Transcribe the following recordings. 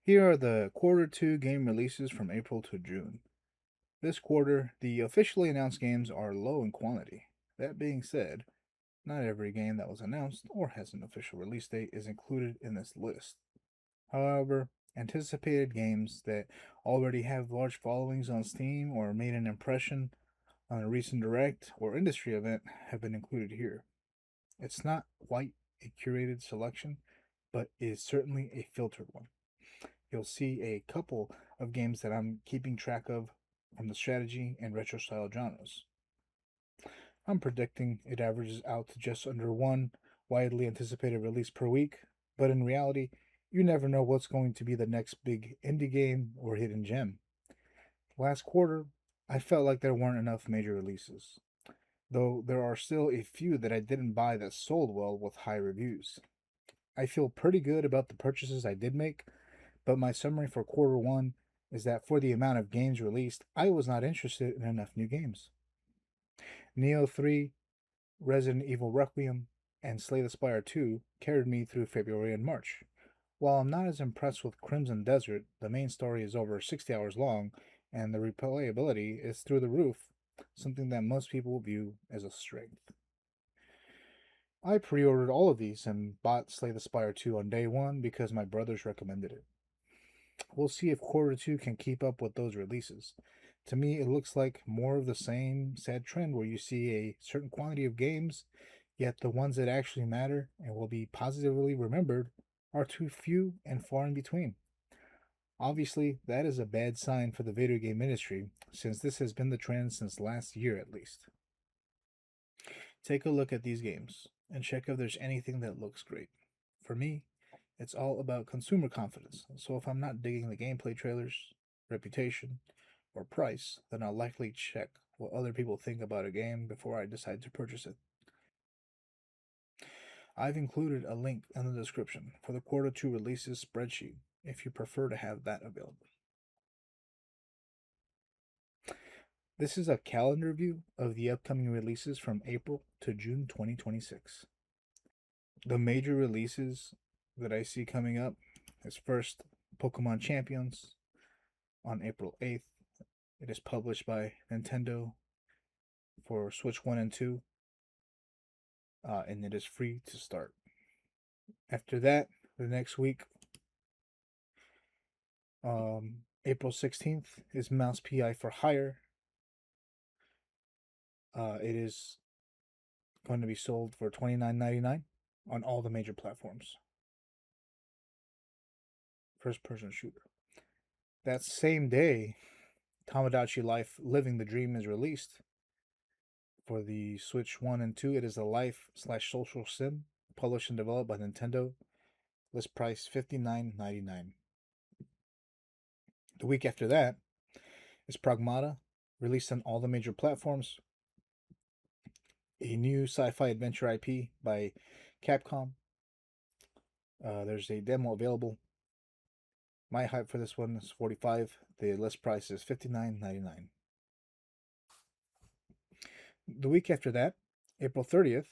Here are the quarter 2 game releases from April to June. This quarter, the officially announced games are low in quantity. That being said, not every game that was announced or has an official release date is included in this list. However, anticipated games that already have large followings on Steam or made an impression on a recent direct or industry event have been included here. It's not quite a curated selection, but is certainly a filtered one. You'll see a couple of games that I'm keeping track of from the strategy and retro style genres. I'm predicting it averages out to just under one widely anticipated release per week, but in reality, you never know what's going to be the next big indie game or hidden gem. Last quarter, I felt like there weren't enough major releases, though there are still a few that I didn't buy that sold well with high reviews. I feel pretty good about the purchases I did make, but my summary for quarter one is that for the amount of games released, I was not interested in enough new games. Neo 3, Resident Evil Requiem, and Slay the Spire 2 carried me through February and March. While I'm not as impressed with Crimson Desert, the main story is over 60 hours long, and the replayability is through the roof, something that most people view as a strength. I pre ordered all of these and bought Slay the Spire 2 on day one because my brothers recommended it. We'll see if quarter 2 can keep up with those releases. To me, it looks like more of the same sad trend where you see a certain quantity of games, yet the ones that actually matter and will be positively remembered are too few and far in between. Obviously, that is a bad sign for the video game industry, since this has been the trend since last year at least. Take a look at these games and check if there's anything that looks great. For me, it's all about consumer confidence, so if I'm not digging the gameplay trailers, reputation, or price, then I'll likely check what other people think about a game before I decide to purchase it. I've included a link in the description for the quarter 2 releases spreadsheet if you prefer to have that available. This is a calendar view of the upcoming releases from April to June 2026. The major releases that I see coming up is first Pokemon Champions on April 8th. It is published by Nintendo for Switch 1 and 2, and it is free to start. After that, the next week, April 16th, is Mouse PI for Hire. It is going to be sold for $29.99 on all the major platforms. First person shooter. That same day, Tamagotchi Life Living the Dream is released. For the Switch 1 and 2, it is a life/social sim, published and developed by Nintendo. List price $59.99. The week after that is Pragmata, released on all the major platforms. A new sci-fi adventure IP by Capcom. There's a demo available. My hype for this one is 45. The list price is $59.99. The week after that, April 30th,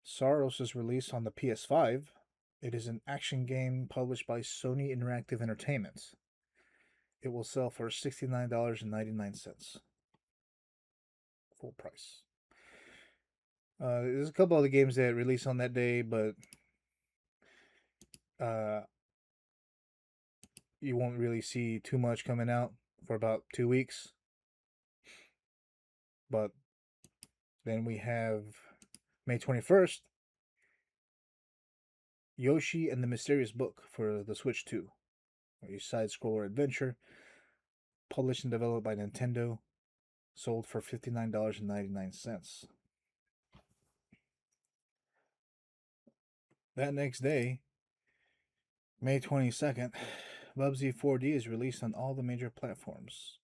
Saros is released on the PS5. It is an action game published by Sony Interactive Entertainment. It will sell for $69.99. Full price. There's a couple other games that release on that day, but you won't really see too much coming out for about 2 weeks. But then we have May 21st, Yoshi and the Mysterious Book for the Switch 2. A side-scroller adventure, published and developed by Nintendo, sold for $59.99. That next day, May 22nd, Bubsy 4D is released on all the major platforms.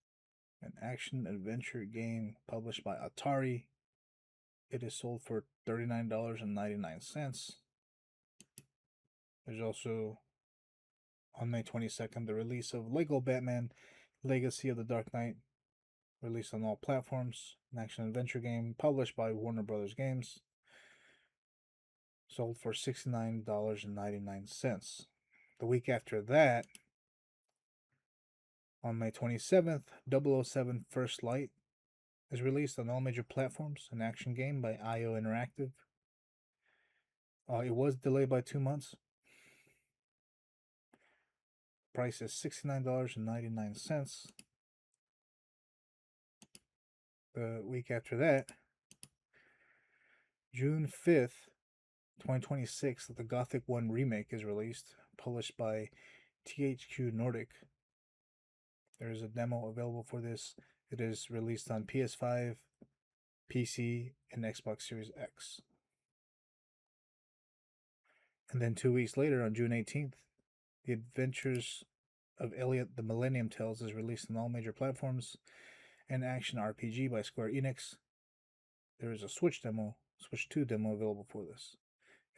An action-adventure game published by Atari. It is sold for $39.99. There's also, on May 22nd, the release of Lego Batman Legacy of the Dark Knight, released on all platforms. An action-adventure game published by Warner Brothers Games, sold for $69.99. The week after that On May 27th, 007 First Light is released on all major platforms, an action game by IO Interactive. It was delayed by 2 months. Price is $69.99. The week after that, June 5th, 2026, the Gothic 1 remake is released, published by THQ Nordic. There is a demo available for this. It is released on PS5, PC, and Xbox Series X. And then 2 weeks later, on June 18th, The Adventures of Elliot the Millennium Tales is released on all major platforms. An action RPG by Square Enix. There is a Switch 2 demo available for this.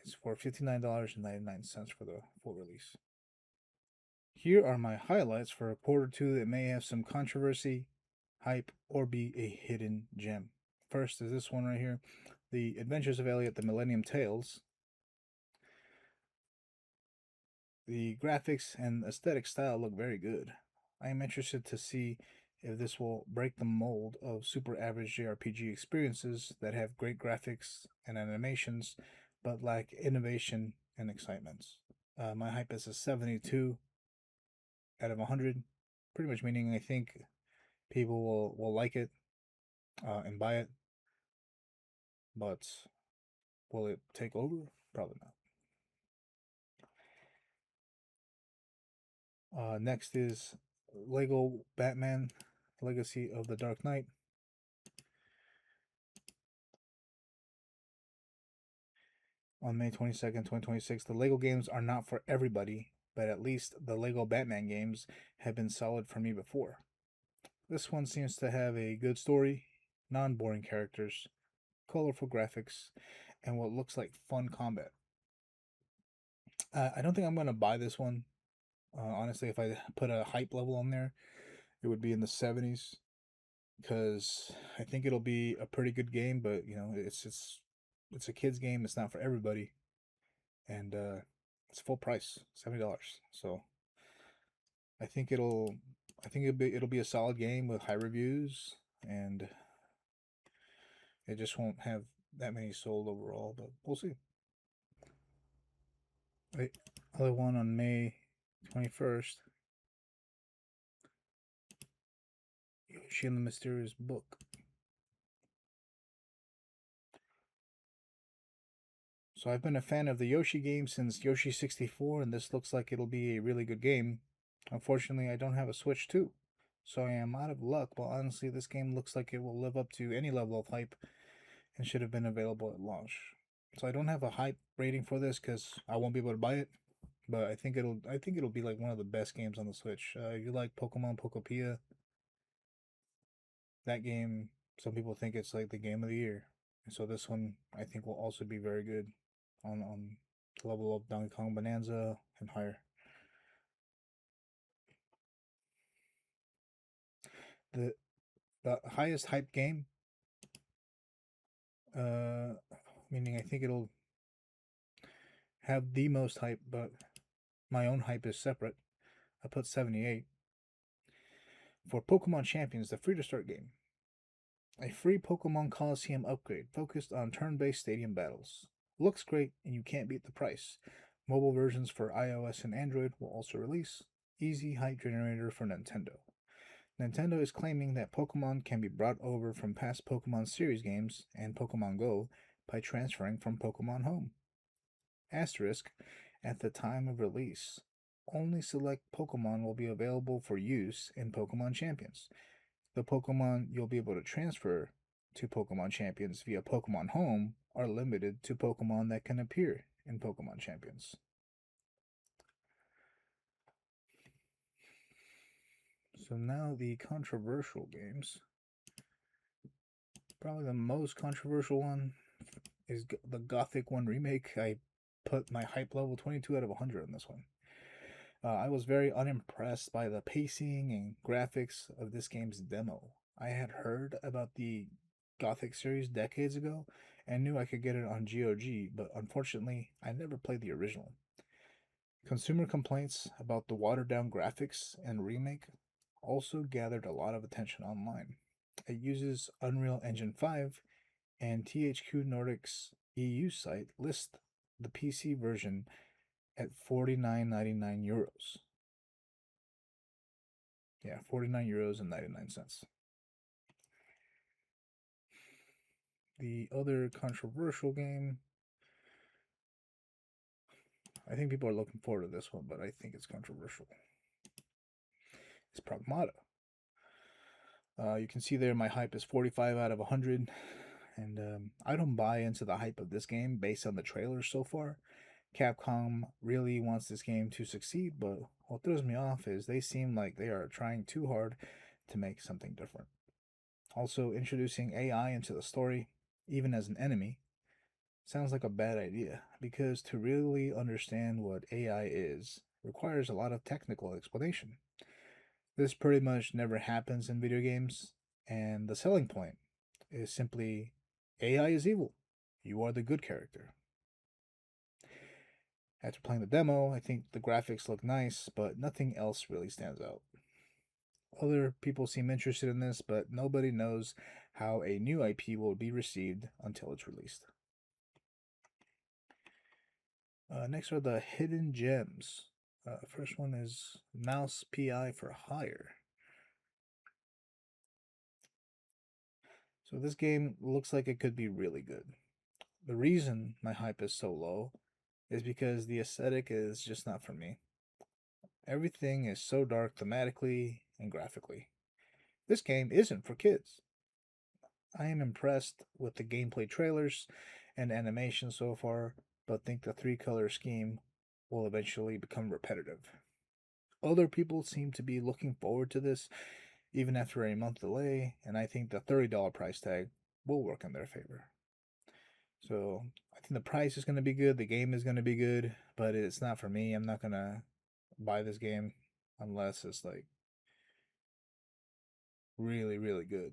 It's for $59.99 for the full release. Here are my highlights for a quarter two that may have some controversy, hype, or be a hidden gem. First is this one right here, The Adventures of Elliot the Millennium Tales. The graphics and aesthetic style look very good. I am interested to see if this will break the mold of super average JRPG experiences that have great graphics and animations, but lack innovation and excitement. My hype is a 72 out of 100, pretty much meaning I think people will like it and buy it, but will it take over? Probably not. Next is Lego Batman Legacy of the Dark Knight. On May 22nd, 2026, the Lego games are not for everybody, but at least the Lego Batman games have been solid for me before. This one seems to have a good story, non boring characters, colorful graphics, and what looks like fun combat. I don't think I'm going to buy this one. Honestly, if I put a hype level on there, it would be in the 70s because I think it'll be a pretty good game, but you know, it's a kids game. It's not for everybody, and it's full price, $70. So I think it'll be a solid game with high reviews, and it just won't have that many sold overall, but we'll see. The other one on May 21st, Yoshi and the Mysterious Book. So I've been a fan of the Yoshi game since Yoshi 64, and this looks like it'll be a really good game. Unfortunately, I don't have a Switch 2, so I am out of luck, but honestly, this game looks like it will live up to any level of hype and should have been available at launch. So I don't have a hype rating for this because I won't be able to buy it, but I think it'll be like one of the best games on the Switch. If you like Pokemon Pokopia, that game, some people think it's like the game of the year. And so this one I think will also be very good on the level of Donkey Kong Bonanza and higher. The the highest hype game, uh, meaning I think it'll have the most hype, but my own hype is separate. I put 78 for Pokemon Champions, the free to start game. A free Pokemon Coliseum upgrade focused on turn based stadium battles. Looks great, and you can't beat the price. Mobile versions for iOS and Android will also release. Easy hype generator for Nintendo. Nintendo is claiming that Pokemon can be brought over from past Pokemon series games and Pokemon Go by transferring from Pokemon Home. Asterisk, at the time of release, only select Pokemon will be available for use in Pokemon Champions. The Pokemon you'll be able to transfer to Pokemon Champions via Pokemon Home are limited to Pokemon that can appear in Pokemon Champions. So now the controversial games. Probably the most controversial one is the Gothic 1 remake. I put my hype level 22 out of 100 on this one. I was very unimpressed by the pacing and graphics of this game's demo. I had heard about the Gothic series decades ago and knew I could get it on GOG, but unfortunately, I never played the original. Consumer complaints about the watered down graphics and remake also gathered a lot of attention online. It uses Unreal Engine 5, and THQ Nordic's EU site lists the PC version at 49.99 euros. Yeah, 49 euros and 99 cents. The other controversial game, I think people are looking forward to this one, but I think it's controversial. It's Pragmata. You can see there my hype is 45 out of 100, and I don't buy into the hype of this game based on the trailers so far. Capcom really wants this game to succeed, but what throws me off is they seem like they are trying too hard to make something different. Also, introducing AI into the story, even as an enemy, sounds like a bad idea because to really understand what AI is requires a lot of technical explanation. This pretty much never happens in video games, and the selling point is simply AI is evil. You are the good character. After playing the demo, I think the graphics look nice, but nothing else really stands out. Other people seem interested in this, but nobody knows how a new IP will be received until it's released. Next are the hidden gems. First one is Mouse PI for Hire. So this game looks like it could be really good. The reason my hype is so low is because the aesthetic is just not for me. Everything is so dark thematically and graphically. This game isn't for kids. I am impressed with the gameplay trailers and animation so far, but think the three color scheme will eventually become repetitive. Other people seem to be looking forward to this even after a month delay, and I think the $30 price tag will work in their favor. So I think the price is going to be good, the game is going to be good, but it's not for me. I'm not going to buy this game unless it's like really, really good.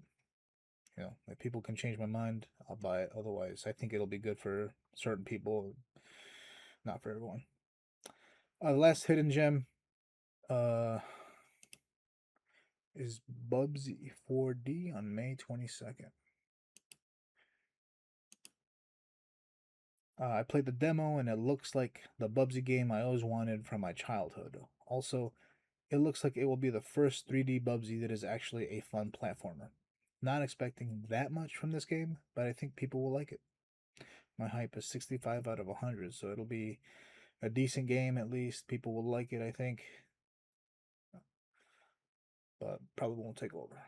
You know, if people can change my mind, I'll buy it. Otherwise, I think it'll be good for certain people, not for everyone. The last hidden gem is Bubsy 4D on May 22nd. I played the demo and it looks like the Bubsy game I always wanted from my childhood. Also, it looks like it will be the first 3D Bubsy that is actually a fun platformer. Not expecting that much from this game, but I think people will like it. My hype is 65 out of 100, so it'll be a decent game at least. People will like it, I think, but probably won't take over.